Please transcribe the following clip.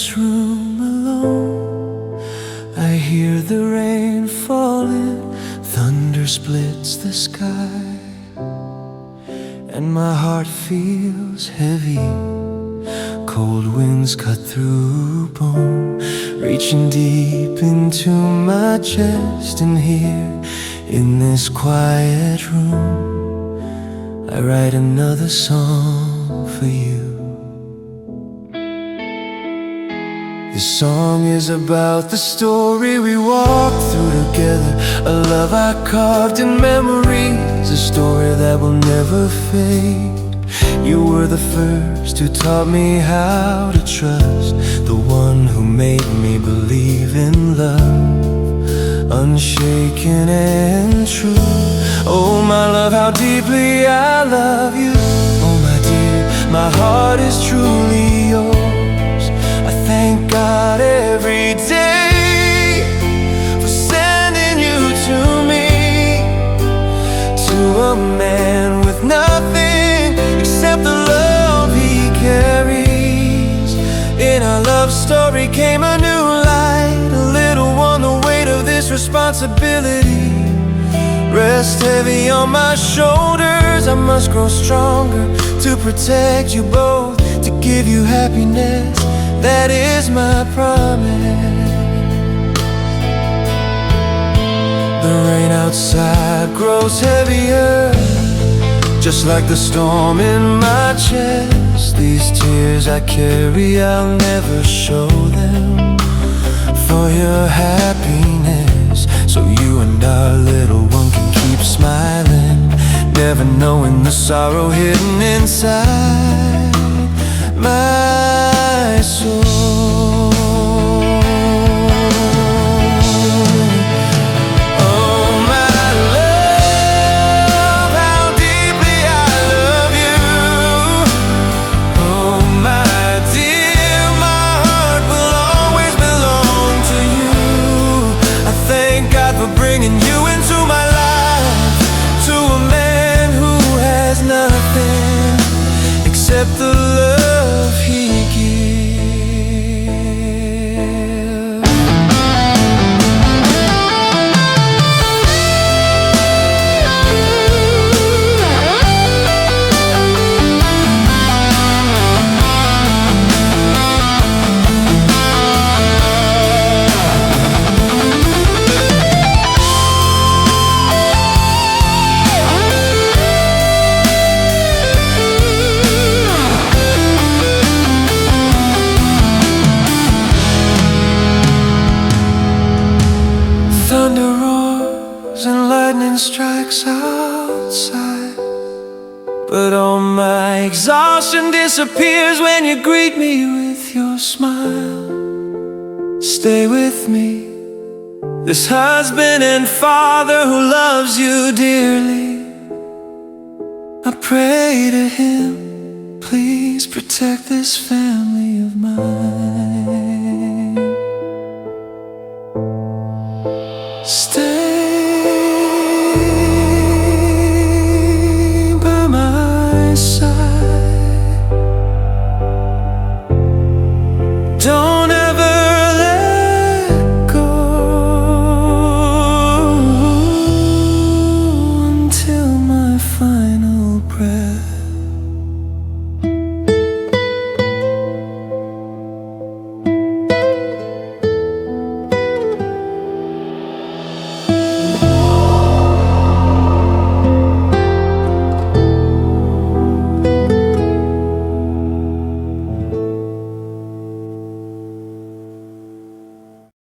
this room alone. I hear the rain falling, thunder splits the sky, and my heart feels heavy. Cold winds cut through bone, reaching deep into my chest. And here, in this quiet room, I write another song for you. This song is about the story we walked through together, a love I carved in memories, a story that will never fade. You were the first who taught me how to trust, the one who made me believe in love, unshaken and true. Oh my love, how deeply I love you. Oh my dear, my heart is truly yours. I thank God every day for sending you to me, to a man with nothing except the love he carries. In our love story came a new light, a little one. The weight of this responsibility rests heavy on my shoulders. I must grow stronger to protect you both, to give you happiness. That is my promise. The rain outside grows heavier, just like the storm in my chest. These tears I carry, I'll never show them for your happiness, so you and our little one can keep smiling, never knowing the sorrow hidden inside my soul. Bringing you into my life, to a man who has nothing except the love he gives. Thunder roars and lightning strikes outside, but all my exhaustion disappears when you greet me with your smile. Stay with me, this husband and father who loves you dearly. I pray to him, please protect this family of mine.